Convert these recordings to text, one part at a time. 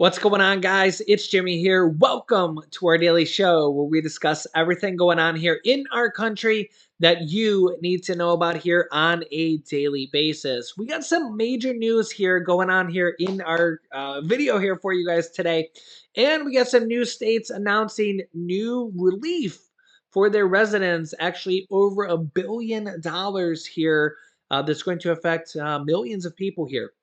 What's going on, guys? It's Jimmy here. Welcome to our daily show where we discuss everything going on here in our country that you need to know about here on a daily basis. We got some major news here going on here in our video here for you guys today. And we got some new states announcing new relief for their residents, actually over $1 billion here that's going to affect millions of people here.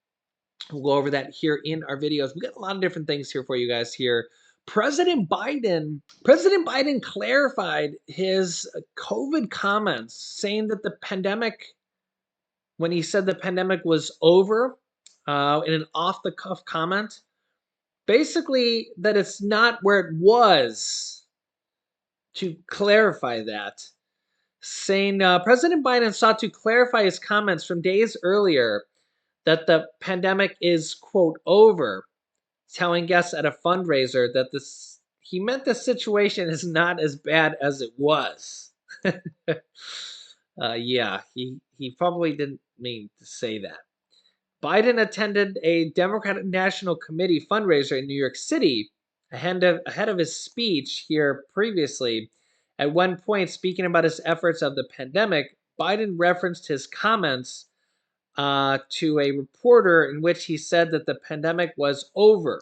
We'll go over that here in our videos. We got a lot of different things here for you guys here. President Biden clarified his COVID comments, saying that the pandemic, when he said the pandemic was over, in an off-the-cuff comment, basically that it's not where it was. To clarify that, saying President Biden sought to clarify his comments from days earlier that the pandemic is, quote, over, telling guests at a fundraiser that he meant the situation is not as bad as it was. Yeah, he probably didn't mean to say that. Biden attended a Democratic National Committee fundraiser in New York City ahead of his speech here previously. At one point, speaking about his efforts of the pandemic, Biden referenced his comments to a reporter in which he said that the pandemic was over.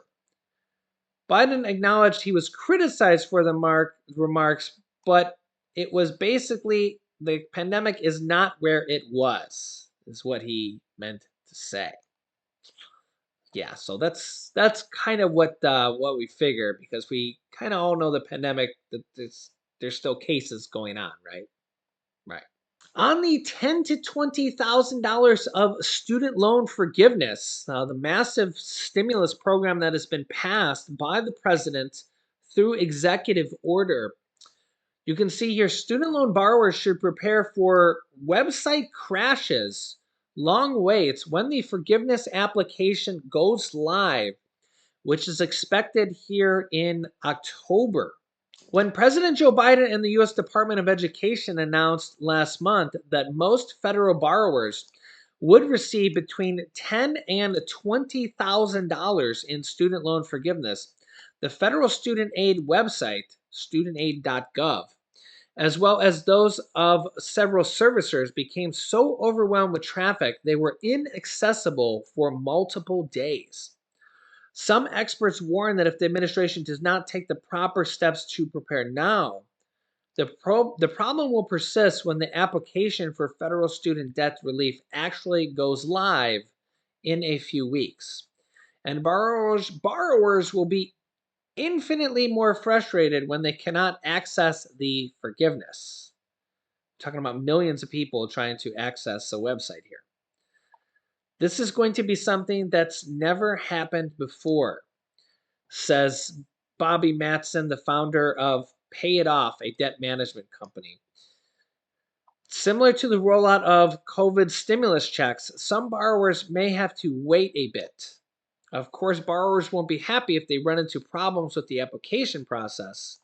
Biden acknowledged he was criticized for the remarks, but it was basically the pandemic is not where it was, is what he meant to say. Yeah, so that's kind of what we figure, because we kind of all know the pandemic, that there's still cases going on, right? Right. On the $10,000 to $20,000 of student loan forgiveness, the massive stimulus program that has been passed by the president through executive order, you can see here student loan borrowers should prepare for website crashes, long waits when the forgiveness application goes live, which is expected here in October. When President Joe Biden and the U.S. Department of Education announced last month that most federal borrowers would receive between $10,000 and $20,000 in student loan forgiveness, the federal student aid website, studentaid.gov, as well as those of several servicers, became so overwhelmed with traffic they were inaccessible for multiple days. Some experts warn that if the administration does not take the proper steps to prepare now, the problem will persist when the application for federal student debt relief actually goes live in a few weeks. And borrowers will be infinitely more frustrated when they cannot access the forgiveness. We're talking about millions of people trying to access the website here. This is going to be something that's never happened before, says Bobby Matson, the founder of Pay It Off, a debt management company. Similar to the rollout of COVID stimulus checks, some borrowers may have to wait a bit. Of course, borrowers won't be happy if they run into problems with the application process.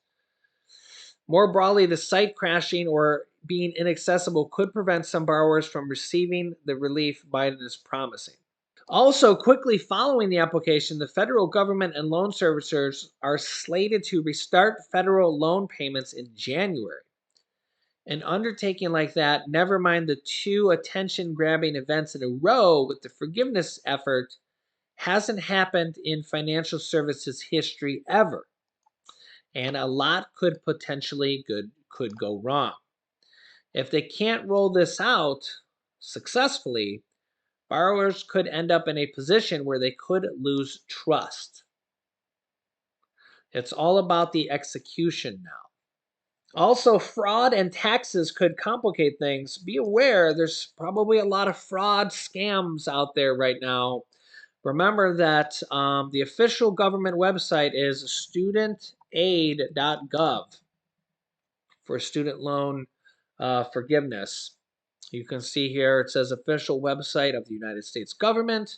More broadly, the site crashing or being inaccessible could prevent some borrowers from receiving the relief Biden is promising. Also, quickly following the application, the federal government and loan servicers are slated to restart federal loan payments in January. An undertaking like that, never mind the two attention-grabbing events in a row with the forgiveness effort, hasn't happened in financial services history ever. And a lot could potentially could go wrong. If they can't roll this out successfully, borrowers could end up in a position where they could lose trust. It's all about the execution now. Also, fraud and taxes could complicate things. Be aware, there's probably a lot of fraud scams out there right now. Remember that the official government website is studentaid.gov for student loan forgiveness. You can see here it says official website of the United States government.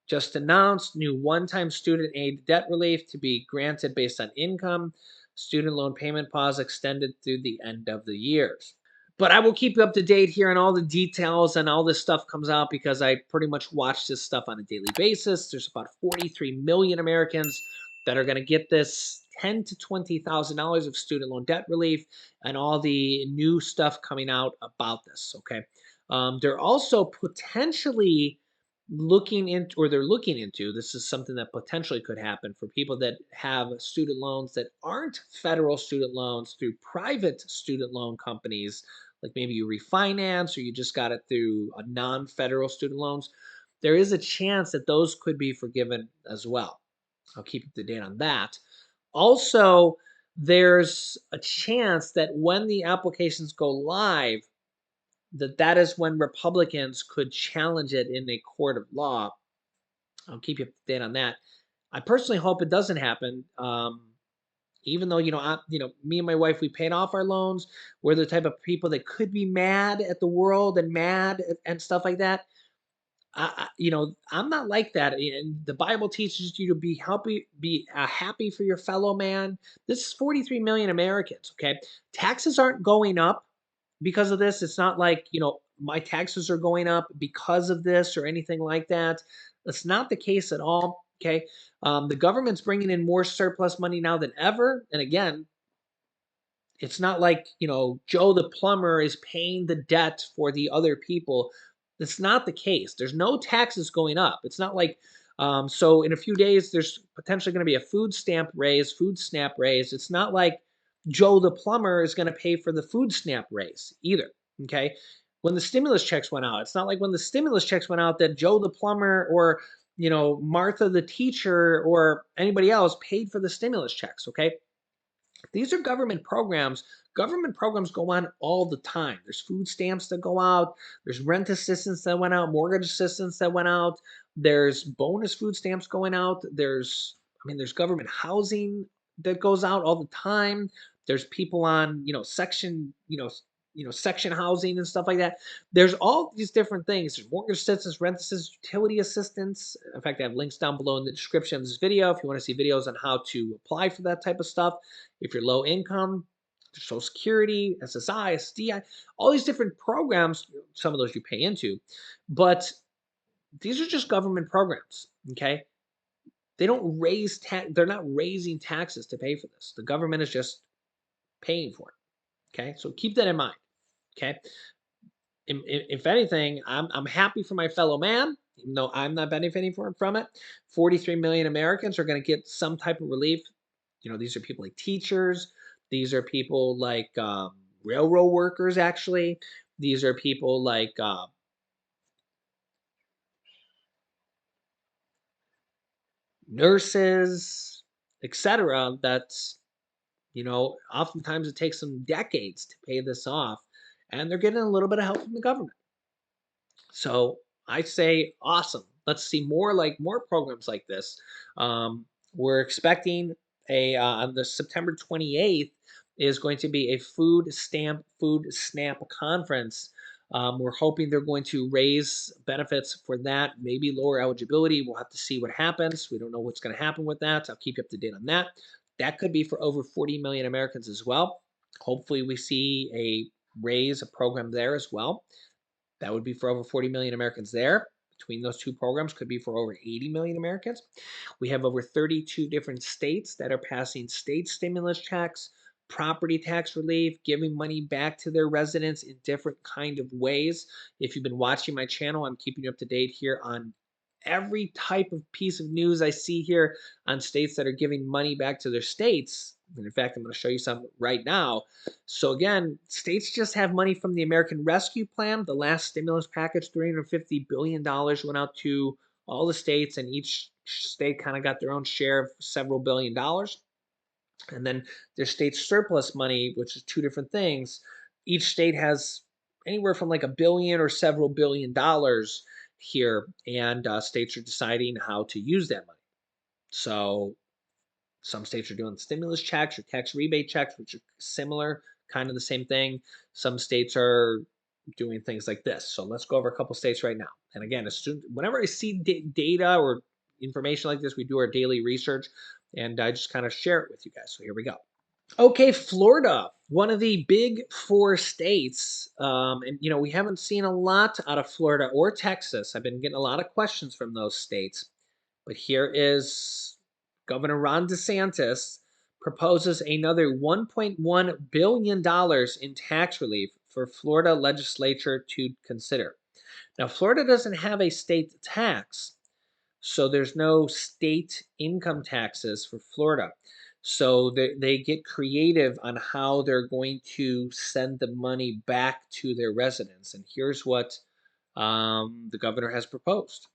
Just announced new one-time student aid debt relief to be granted based on income. Student loan payment pause extended through the end of the year. But I will keep you up to date here on all the details and all this stuff comes out because I pretty much watch this stuff on a daily basis. There's about 43 million Americans that are going to get this 10 to $20,000 of student loan debt relief and all the new stuff coming out about this. Okay, they're also potentially looking into this is something that potentially could happen for people that have student loans that aren't federal student loans through private student loan companies, like maybe you refinance or you just got it through a non-federal student loans. There is a chance that those could be forgiven as well. I'll keep you up to date on that. Also, there's a chance that when the applications go live, that is when Republicans could challenge it in a court of law. I'll keep you up to date on that. I personally hope it doesn't happen. Even though me and my wife, we paid off our loans. We're the type of people that could be mad at the world and and stuff like that. I'm not like that. And the Bible teaches you to be happy for your fellow man. This is 43 million Americans. Okay, taxes aren't going up because of this. It's not like my taxes are going up because of this or anything like that. That's not the case at all. Okay, the government's bringing in more surplus money now than ever. And again, it's not like, Joe the plumber is paying the debt for the other people. That's not the case. There's no taxes going up. It's not like, so in a few days, there's potentially going to be a food snap raise. It's not like Joe the plumber is going to pay for the food snap raise either. Okay. When the stimulus checks went out, it's not like when the stimulus checks went out that Joe the plumber or, Martha the teacher or anybody else paid for the stimulus checks. Okay. These are government programs. Government programs go on all the time. There's food stamps that go out. There's rent assistance that went out, mortgage assistance that went out. There's bonus food stamps going out. There's government housing that goes out all the time. There's people on, section housing and stuff like that. There's all these different things. There's mortgage assistance, rent assistance, utility assistance. In fact, I have links down below in the description of this video if you want to see videos on how to apply for that type of stuff. If you're low income, Social Security, SSI, SDI, all these different programs, some of those you pay into, but these are just government programs, okay? They're not raising taxes to pay for this. The government is just paying for it, okay? So keep that in mind, okay? If anything, I'm happy for my fellow man, even though I'm not benefiting from it. 43 million Americans are going to get some type of relief. These are people like teachers. These are people like railroad workers, actually. These are people like nurses, etc. That's, oftentimes it takes them decades to pay this off, and they're getting a little bit of help from the government. So I say awesome. Let's see more programs like this. We're expecting on the September 28th is going to be a food snap conference. We're hoping they're going to raise benefits for that, maybe lower eligibility. We'll have to see what happens. We don't know what's going to happen with that. So I'll keep you up to date on that. That could be for over 40 million Americans as well. Hopefully we see a program there as well. That would be for over 40 million Americans there. Between those two programs could be for over 80 million Americans. We have over 32 different states that are passing state stimulus checks, property tax relief, giving money back to their residents in different kind of ways. If you've been watching my channel, I'm keeping you up to date here on every type of piece of news I see here on states that are giving money back to their states. And in fact, I'm going to show you some right now. So again, states just have money from the American Rescue Plan. The last stimulus package, $350 billion went out to all the states, and each state kind of got their own share of several $billion. And then there's state surplus money, which is two different things. Each state has anywhere from like a billion or several $billion here, and states are deciding how to use that money. So some states are doing stimulus checks or tax rebate checks, which are similar, kind of the same thing. Some states are doing things like this. So let's go over a couple states right now. And again, whenever I see data or information like this, we do our daily research, and I just kind of share it with you guys. So here we go. Okay, Florida, one of the big four states. And, we haven't seen a lot out of Florida or Texas. I've been getting a lot of questions from those states. But here is Governor Ron DeSantis proposes another $1.1 billion in tax relief for Florida legislature to consider. Now, Florida doesn't have a state tax, so there's no state income taxes for Florida. So they get creative on how they're going to send the money back to their residents. And here's what the governor has proposed.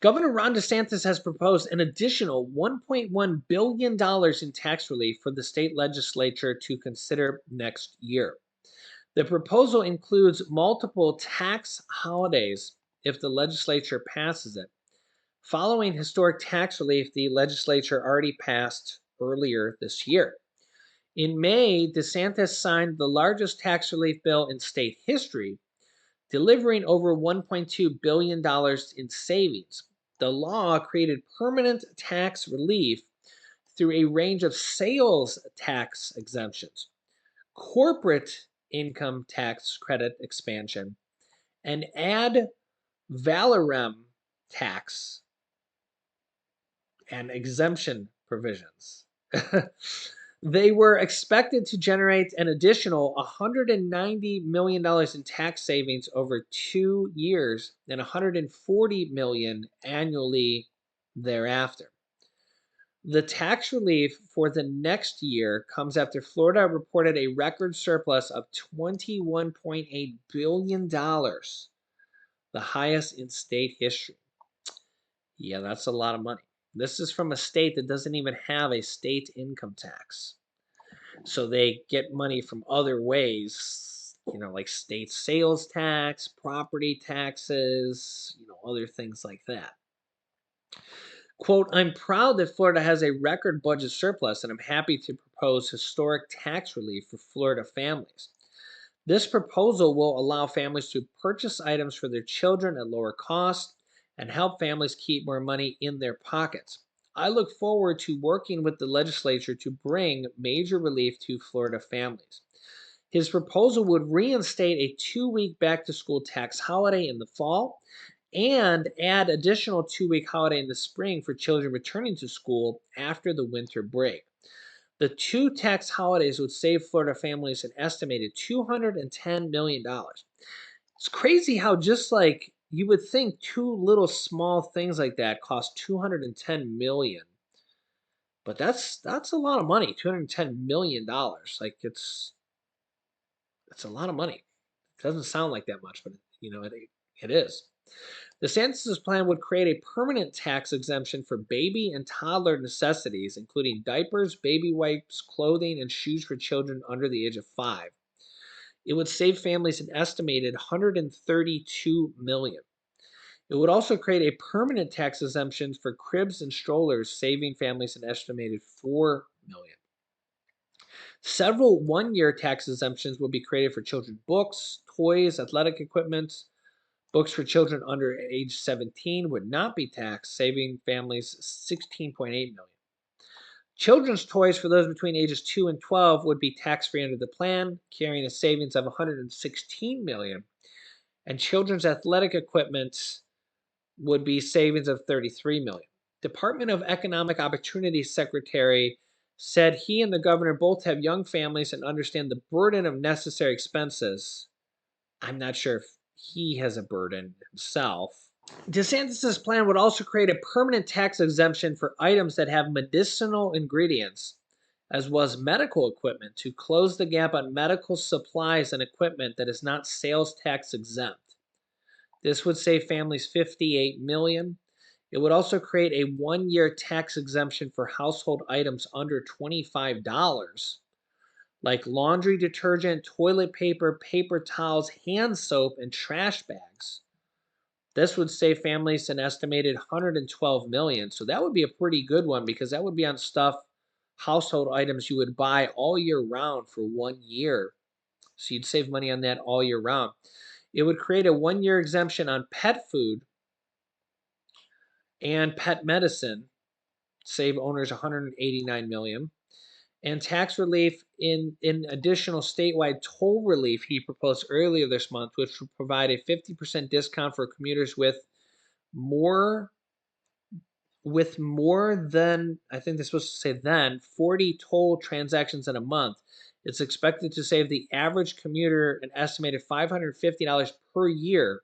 Governor Ron DeSantis has proposed an additional $1.1 billion in tax relief for the state legislature to consider next year. The proposal includes multiple tax holidays if the legislature passes it. Following historic tax relief the legislature already passed earlier this year. In May, DeSantis signed the largest tax relief bill in state history, delivering over $1.2 billion in savings. The law created permanent tax relief through a range of sales tax exemptions, corporate income tax credit expansion, and ad valorem tax and exemption provisions. They were expected to generate an additional $190 million in tax savings over 2 years and $140 million annually thereafter. The tax relief for the next year comes after Florida reported a record surplus of $21.8 billion, the highest in state history. Yeah, that's a lot of money. This is from a state that doesn't even have a state income tax. So they get money from other ways, like state sales tax, property taxes, other things like that. Quote, I'm proud that Florida has a record budget surplus and I'm happy to propose historic tax relief for Florida families. This proposal will allow families to purchase items for their children at lower cost and help families keep more money in their pockets. I look forward to working with the legislature to bring major relief to Florida families. His proposal would reinstate a 2-week back to school tax holiday in the fall and add additional 2-week holiday in the spring for children returning to school after the winter break. The two tax holidays would save Florida families an estimated $210 million. It's crazy how just like you would think two little small things like that cost $210 million. But that's a lot of money, $210 million. Like it's a lot of money. It doesn't sound like that much, but it is. DeSantis' plan would create a permanent tax exemption for baby and toddler necessities, including diapers, baby wipes, clothing, and shoes for children under the age of 5. It would save families an estimated $132 million. It would also create a permanent tax exemption for cribs and strollers, saving families an estimated $4 million. Several one-year tax exemptions will be created for children's books, toys, athletic equipment. Books for children under age 17 would not be taxed, saving families $16.8 million. Children's toys for those between ages 2 and 12 would be tax-free under the plan, carrying a savings of $116 million. And children's athletic equipment would be savings of $33 million. Department of Economic Opportunity Secretary said he and the governor both have young families and understand the burden of necessary expenses. I'm not sure if he has a burden himself. DeSantis' plan would also create a permanent tax exemption for items that have medicinal ingredients, as well as medical equipment, to close the gap on medical supplies and equipment that is not sales tax exempt. This would save families $58 million. It would also create a 1-year tax exemption for household items under $25, like laundry detergent, toilet paper, paper towels, hand soap, and trash bags. This would save families an estimated $112 million. So that would be a pretty good one because that would be on stuff, household items you would buy all year round for 1 year. So you'd save money on that all year round. It would create a 1-year exemption on pet food and pet medicine, save owners $189 million. and tax relief in additional statewide toll relief he proposed earlier this month, which would provide a 50% discount for commuters more more than, I think they're supposed to say then, 40 toll transactions in a month. It's expected to save the average commuter an estimated $550 per year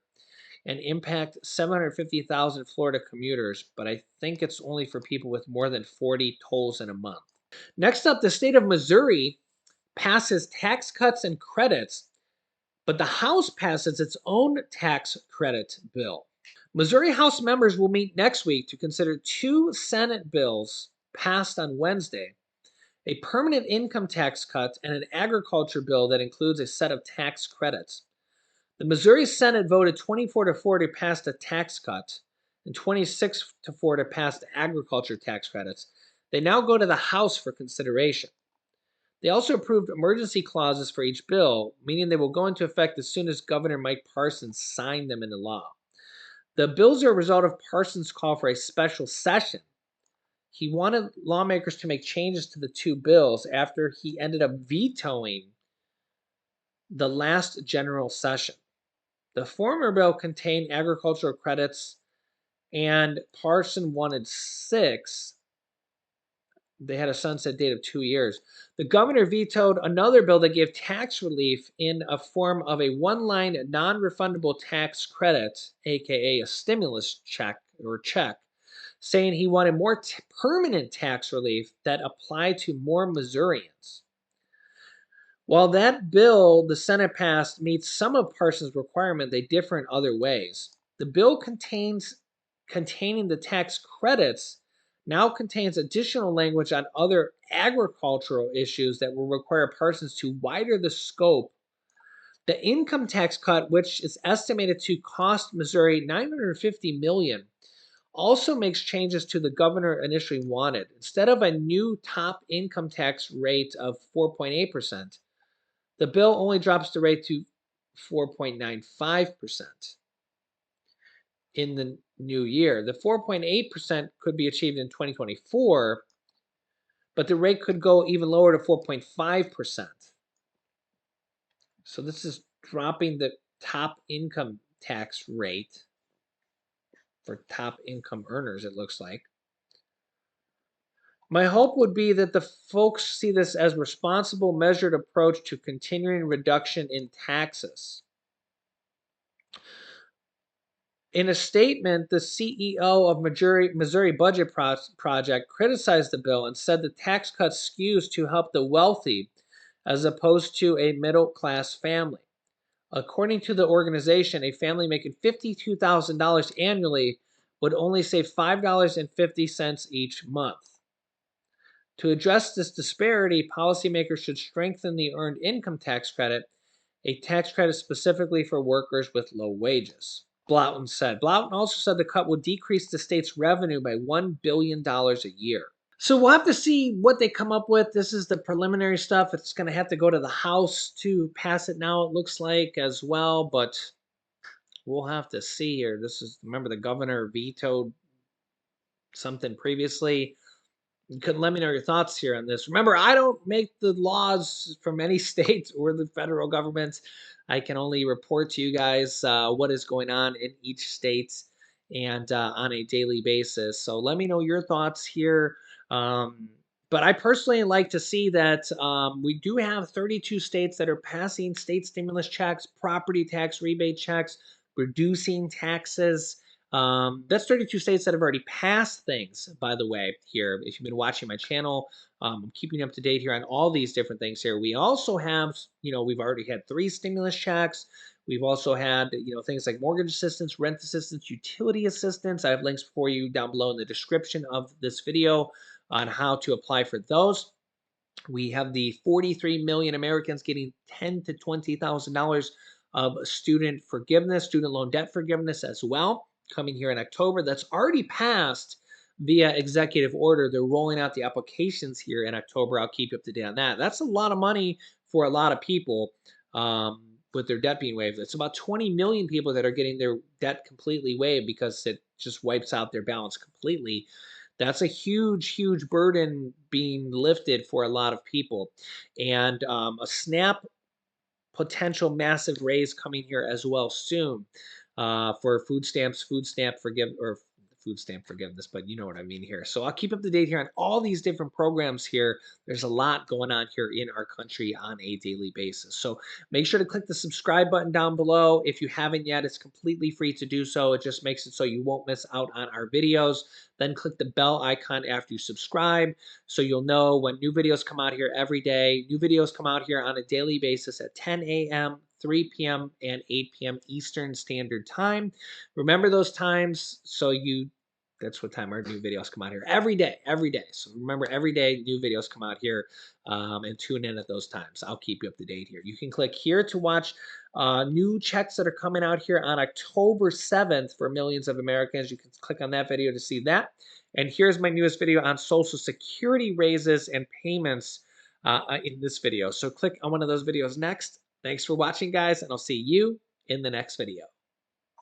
and impact 750,000 Florida commuters, but I think it's only for people with more than 40 tolls in a month. Next up, the state of Missouri passes tax cuts and credits, but the House passes its own tax credit bill. Missouri House members will meet next week to consider two Senate bills passed on Wednesday: a permanent income tax cut and an agriculture bill that includes a set of tax credits. The Missouri Senate voted 24-4 to pass the tax cut and 26-4 to pass the agriculture tax credits. They now go to the House for consideration. They also approved emergency clauses for each bill, meaning they will go into effect as soon as Governor Mike Parsons signed them into law. The bills are a result of Parsons' call for a special session. He wanted lawmakers to make changes to the two bills after he ended up vetoing the last general session. The former bill contained agricultural credits, and Parson wanted 6. They had a sunset date of 2 years. The governor vetoed another bill that gave tax relief in a form of a one-line non-refundable tax credit, aka a stimulus check, saying he wanted more permanent tax relief that applied to more Missourians. While that bill the Senate passed meets some of Parsons' requirement, they differ in other ways. The bill containing the tax credits now contains additional language on other agricultural issues that will require Parsons to widen the scope. The income tax cut, which is estimated to cost Missouri $950 million, also makes changes to the governor initially wanted. Instead of a new top income tax rate of 4.8%, the bill only drops the rate to 4.95% in the new year. The 4.8% could be achieved in 2024, but the rate could go even lower to 4.5%. So this is dropping the top income tax rate for top income earners, it looks like. My hope would be that the folks see this as responsible, measured approach to continuing reduction in taxes. In a statement, the CEO of Missouri Budget Project criticized the bill and said the tax cut skews to help the wealthy as opposed to a middle class family. According to the organization, a family making $52,000 annually would only save $5.50 each month. To address this disparity, policymakers should strengthen the earned income tax credit, a tax credit specifically for workers with low wages, Bloughton said. Bloughton also said the cut will decrease the state's revenue by $1 billion a year. So we'll have to see what they come up with. This is the preliminary stuff. It's going to have to go to the House to pass it now, it looks like, as well, but we'll have to see here. Remember, the governor vetoed something previously. You could let me know your thoughts here on this. Remember, I don't make the laws from any state or the federal government. I can only report to you guys what is going on in each state and on a daily basis. So let me know your thoughts here. But I personally like to see that we do have 32 states that are passing state stimulus checks, property tax rebate checks, reducing taxes. That's 32 states that have already passed things, by the way, here. If you've been watching my channel, I'm keeping you up to date here on all these different things here. We also have, we've already had 3 stimulus checks. We've also had, things like mortgage assistance, rent assistance, utility assistance. I have links for you down below in the description of this video on how to apply for those. We have the 43 million Americans getting $10,000 to $20,000 of student loan debt forgiveness as well, coming here in October. That's already passed via executive order. They're rolling out the applications here in October. I'll keep you up to date on that. That's a lot of money for a lot of people with their debt being waived. It's about 20 million people that are getting their debt completely waived because it just wipes out their balance completely. That's a huge, huge burden being lifted for a lot of people. And a SNAP potential massive raise coming here as well soon for food stamps, food stamp forgiveness, but you know what I mean here. So I'll keep up to date here on all these different programs here. There's a lot going on here in our country on a daily basis. So make sure to click the subscribe button down below. If you haven't yet, it's completely free to do so. It just makes it so you won't miss out on our videos. Then click the bell icon after you subscribe so you'll know when new videos come out here every day. New videos come out here on a daily basis at 10 a.m., 3 p.m., and 8 p.m. Eastern Standard Time. Remember those times so that's what time our new videos come out here every day, every day. So remember, every day new videos come out here, and tune in at those times. I'll keep you up to date here. You can click here to watch new checks that are coming out here on October 7th for millions of Americans. You can click on that video to see that. And here's my newest video on Social Security raises and payments in this video. So click on one of those videos next. Thanks for watching, guys, and I'll see you in the next video.